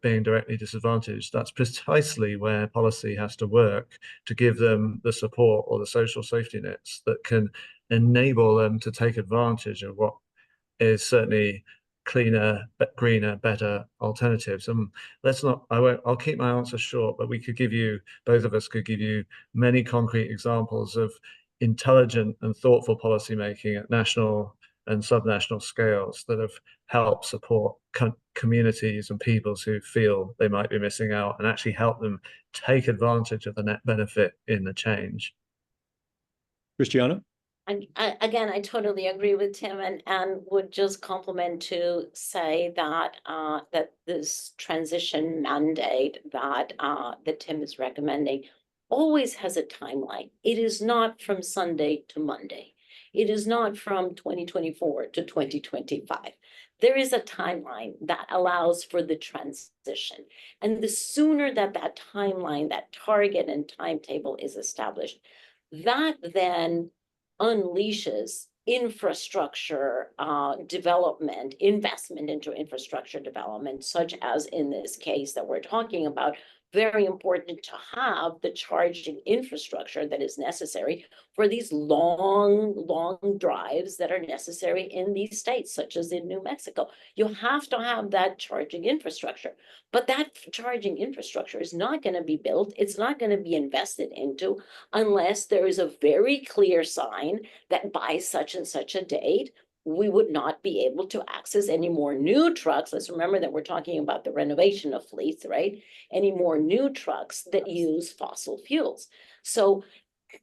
B: being directly disadvantaged, that's precisely where policy has to work to give them the support or the social safety nets that can enable them to take advantage of what is certainly cleaner, greener, better alternatives. And I'll keep my answer short, but both of us could give you many concrete examples of intelligent and thoughtful policymaking at national and subnational scales that have helped support communities and peoples who feel they might be missing out and actually help them take advantage of the net benefit in the change.
A: Christiana?
C: Again, I totally agree with Tim, and would just compliment to say that that this transition mandate that that Tim is recommending always has a timeline. It is not from Sunday to Monday. It is not from 2024 to 2025. There is a timeline that allows for the transition. And the sooner that that timeline, that target and timetable is established, that then unleashes infrastructure development, investment into infrastructure development, such as in this case that we're talking about. Very important to have the charging infrastructure that is necessary for these long drives that are necessary in these states, such as in New Mexico. You have to have that charging infrastructure, but that charging infrastructure is not going to be built. It's not going to be invested into unless there is a very clear sign that by such and such a date, we would not be able to access any more new trucks. Let's remember that we're talking about the renovation of fleets, right? Any more new trucks that use fossil fuels. So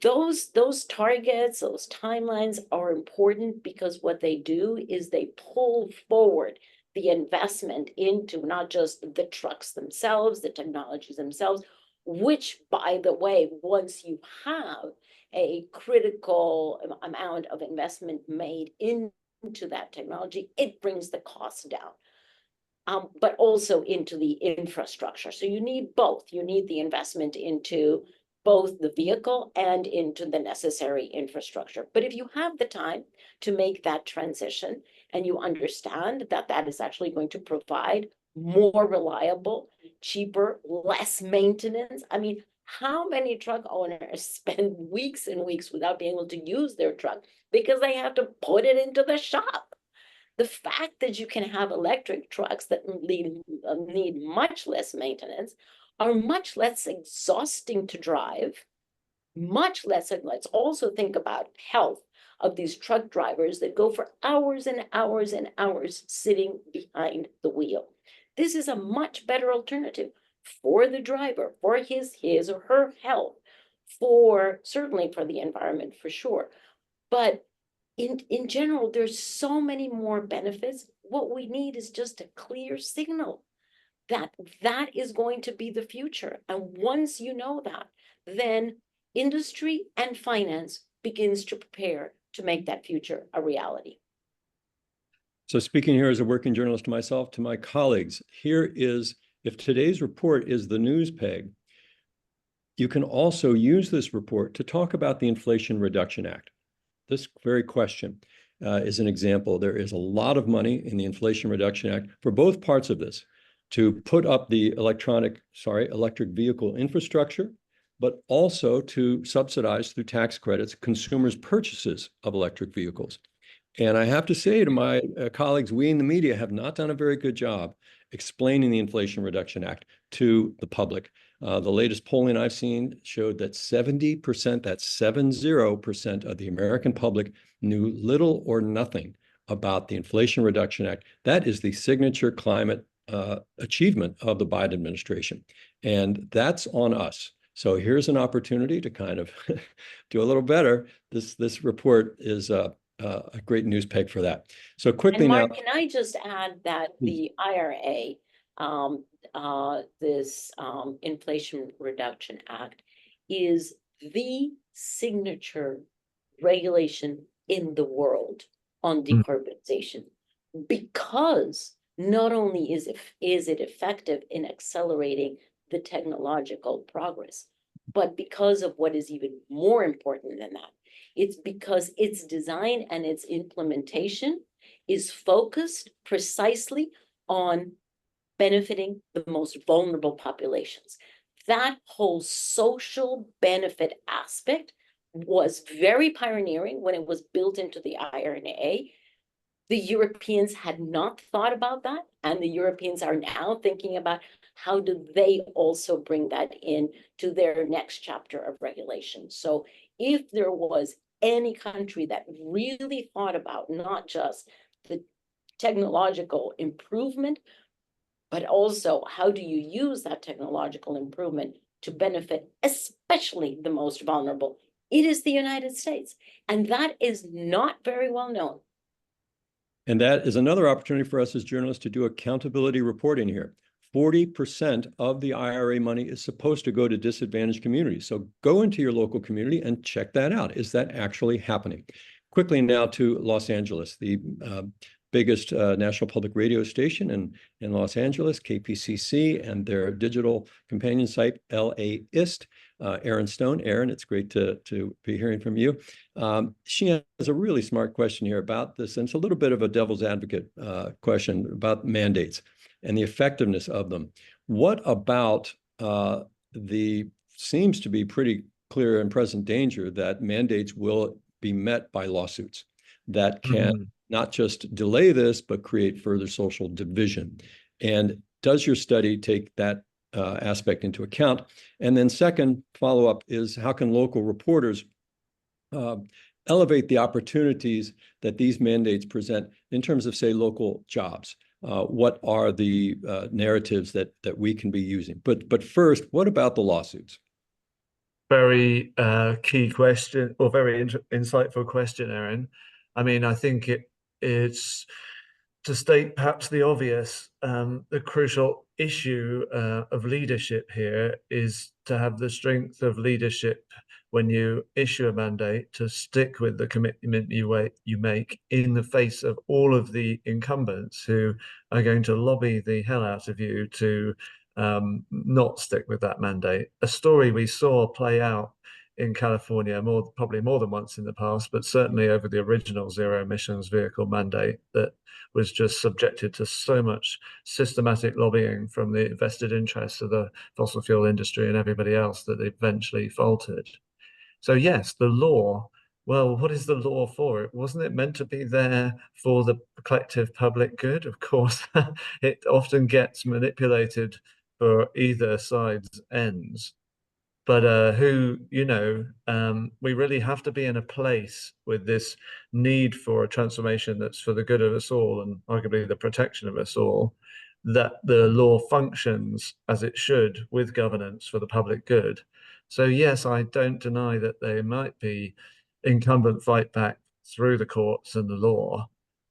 C: those targets, those timelines are important because what they do is they pull forward the investment into not just the trucks themselves, the technologies themselves, which, by the way, once you have a critical amount of investment made into that technology, it brings the cost down. But also into the infrastructure. So you need both. You need the investment into both the vehicle and into the necessary infrastructure. But if you have the time to make that transition and you understand that that is actually going to provide more reliable, cheaper, less maintenance. I mean, how many truck owners spend weeks and weeks without being able to use their truck because they have to put it into the shop? The fact that you can have electric trucks that need much less maintenance, are much less exhausting to drive, much less. Let's also think about health of these truck drivers that go for hours and hours and hours sitting behind the wheel. This is a much better alternative for the driver, for his or her health, certainly for the environment, for sure. But in general, there's so many more benefits. What we need is just a clear signal. that is going to be the future. And once you know that, then industry and finance begins to prepare to make that future a reality.
A: So speaking here as a working journalist to myself, to my colleagues, here is, if today's report is the news peg, you can also use this report to talk about the Inflation Reduction Act. This very question is an example. There is a lot of money in the Inflation Reduction Act for both parts of this, to put up the electric vehicle infrastructure, but also to subsidize through tax credits consumers' purchases of electric vehicles. And I have to say to my colleagues, we in the media have not done a very good job explaining the Inflation Reduction Act to the public. The latest polling I've seen showed that 70%, that's 70% of the American public knew little or nothing about the Inflation Reduction Act. That is the signature climate achievement of the Biden administration. And that's on us. So here's an opportunity to kind of do a little better. This report is a great news peg for that. So quickly
C: And Mark,
A: now,
C: can I just add that the IRA, this Inflation Reduction Act, is the signature regulation in the world on decarbonization, because not only is it effective in accelerating the technological progress, but because of what is even more important than that, it's because its design and its implementation is focused precisely on benefiting the most vulnerable populations. That whole social benefit aspect was very pioneering when it was built into the IRA. The Europeans had not thought about that, and the Europeans are now thinking about how do they also bring that in to their next chapter of regulation. So if there was any country that really thought about not just the technological improvement, but also how do you use that technological improvement to benefit especially the most vulnerable, it is the United States. And that is not very well known.
A: and that is another opportunity for us as journalists to do accountability reporting here. 40% of the IRA money is supposed to go to disadvantaged communities. So go into your local community and check that out. Is that actually happening? Quickly now to Los Angeles, the biggest national public radio station in Los Angeles, KPCC, and their digital companion site, LAist. Erin Stone. Erin, it's great to be hearing from you. She has a really smart question here about this, and it's a little bit of a devil's advocate question about mandates and the effectiveness of them. What about the seems to be pretty clear and present danger that mandates will be met by lawsuits that can not just delay this, but create further social division? And does your study take that aspect into account? And then second follow-up is, how can local reporters elevate the opportunities that these mandates present in terms of, say, local jobs? What are the narratives that we can be using? But first, what about the lawsuits?
B: Very key question, or very insightful question, Erin. I mean, I think it's, to state perhaps the obvious, the crucial issue of leadership here is to have the strength of leadership when you issue a mandate to stick with the commitment you make in the face of all of the incumbents who are going to lobby the hell out of you to not stick with that mandate. A story we saw play out in California probably more than once in the past, but certainly over the original zero emissions vehicle mandate that was just subjected to so much systematic lobbying from the vested interests of the fossil fuel industry and everybody else that eventually faltered. So yes, the law, well, what is the law for? Wasn't it meant to be there for the collective public good? Of course, it often gets manipulated for either side's ends. But we really have to be in a place with this need for a transformation that's for the good of us all, and arguably the protection of us all, that the law functions as it should with governance for the public good. So yes, I don't deny that there might be incumbent fight back through the courts and the law,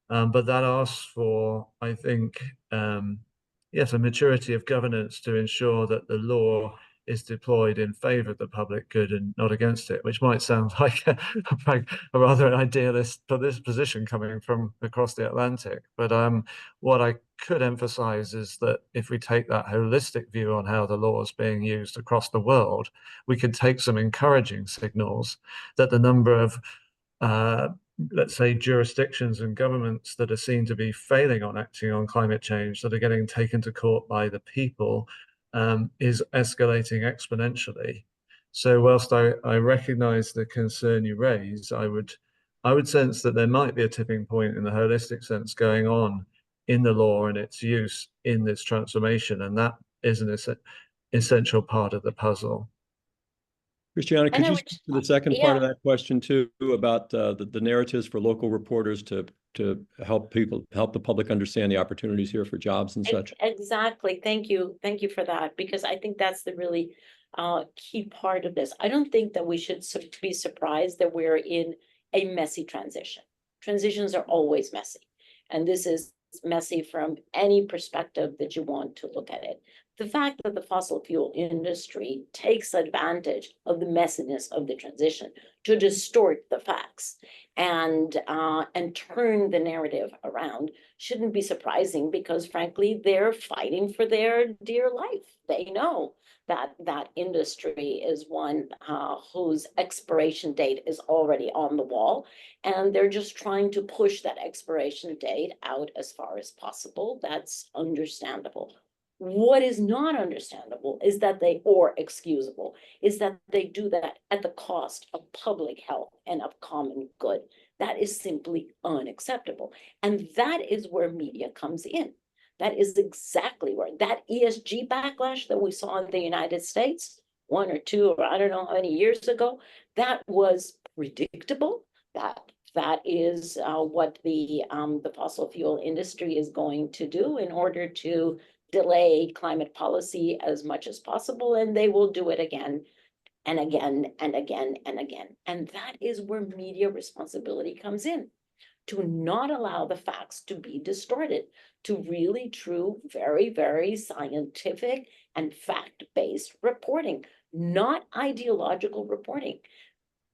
B: but that asks for, I think, yes, a maturity of governance to ensure that the law is deployed in favor of the public good and not against it, which might sound like a rather an idealist position coming from across the Atlantic. But what I could emphasize is that if we take that holistic view on how the law is being used across the world, we can take some encouraging signals that the number of let's say, jurisdictions and governments that are seen to be failing on acting on climate change, that are getting taken to court by the people, is escalating exponentially. So whilst I recognize the concern you raise, I would sense that there might be a tipping point in the holistic sense going on in the law and its use in this transformation. And that is an essential part of the puzzle.
A: Christiana, could you speak to the second part of
C: yeah.
A: that question too, about the narratives for local reporters to help the public understand the opportunities here for jobs and such?
C: Exactly. Thank you for that, because I think that's the really key part of this. I don't think that we should be surprised that we're in a messy transition. Transitions are always messy, and this is messy from any perspective that you want to look at it. The fact that the fossil fuel industry takes advantage of the messiness of the transition to distort the facts and turn the narrative around shouldn't be surprising, because frankly, they're fighting for their dear life. They know that that industry is one whose expiration date is already on the wall, and they're just trying to push that expiration date out as far as possible. That's understandable. What is not understandable is that or excusable, is that they do that at the cost of public health and of common good. That is simply unacceptable. And that is where media comes in. That is exactly where that ESG backlash that we saw in the United States 1 or 2 or I don't know how many years ago, that was predictable. That is what the fossil fuel industry is going to do in order to delay climate policy as much as possible, and they will do it again and again and again and again. And that is where media responsibility comes in, to not allow the facts to be distorted, to really true, very, very scientific and fact-based reporting, not ideological reporting.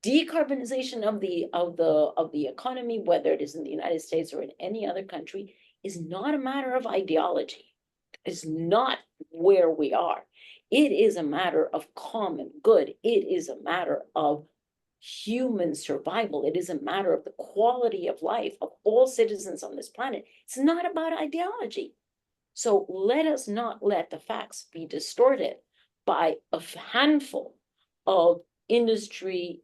C: Decarbonization of the economy, whether it is in the United States or in any other country, is not a matter of ideology. Is not where we are. It is a matter of common good. It is a matter of human survival. It is a matter of the quality of life of all citizens on this planet. It's not about ideology. So let us not let the facts be distorted by a handful of industry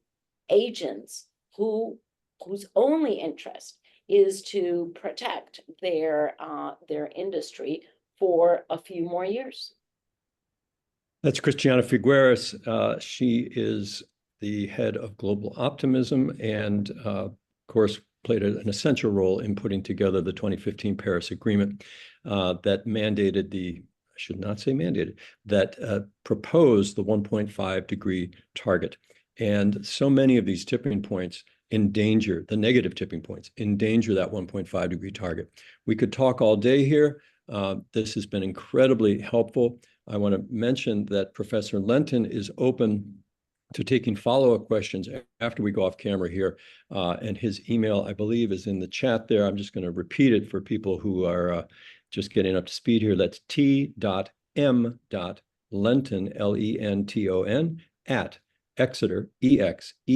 C: agents whose only interest is to protect their industry for a few more years.
A: That's Christiana Figueres. She is the head of Global Optimism and, of course, played an essential role in putting together the 2015 Paris Agreement that mandated I should not say mandated, that proposed the 1.5 degree target. And so many of these tipping points endanger, the negative tipping points, endanger that 1.5 degree target. We could talk all day here. This has been incredibly helpful. I want to mention that Professor Lenton is open to taking follow-up questions after we go off camera here. And his email, I believe, is in the chat there. I'm just going to repeat it for people who are just getting up to speed here. That's t.m.lenton, Lenton, at Exeter, exeter.ac.uk.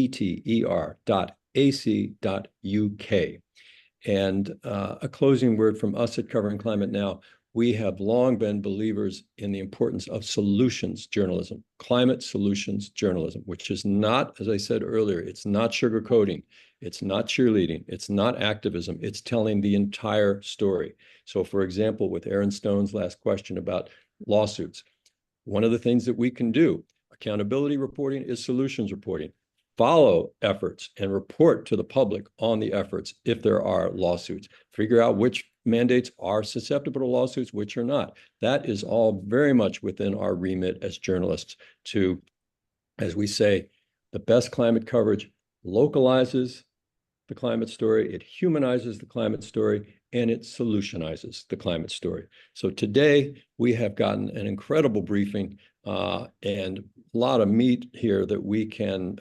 A: And a closing word from us at Covering Climate Now. We have long been believers in the importance of solutions journalism, climate solutions journalism, which is not, as I said earlier, it's not sugarcoating, it's not cheerleading, it's not activism, it's telling the entire story. So for example, with Aaron Stone's last question about lawsuits, one of the things that we can do, accountability reporting, is solutions reporting. Follow efforts and report to the public on the efforts if there are lawsuits. Figure out which mandates are susceptible to lawsuits, which are not. That is all very much within our remit as journalists to, as we say, the best climate coverage localizes the climate story, it humanizes the climate story, and it solutionizes the climate story. So today we have gotten an incredible briefing and a lot of meat here that we can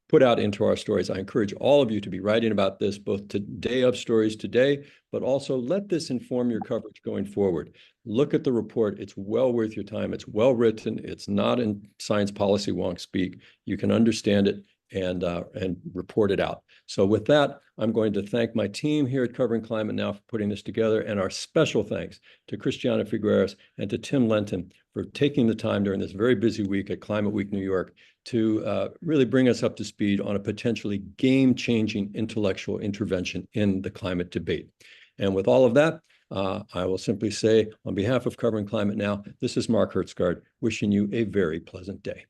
A: put out into our stories. I encourage all of you to be writing about this, both today of stories today, but also let this inform your coverage going forward. Look at the report. It's well worth your time. It's well written. It's not in science policy wonk speak. You can understand it and report it out. So with that, I'm going to thank my team here at Covering Climate Now for putting this together, and our special thanks to Christiana Figueres and to Tim Lenton for taking the time during this very busy week at Climate Week New York to really bring us up to speed on a potentially game-changing intellectual intervention in the climate debate. And with all of that, I will simply say, on behalf of Covering Climate Now, this is Mark Hertsgaard, wishing you a very pleasant day.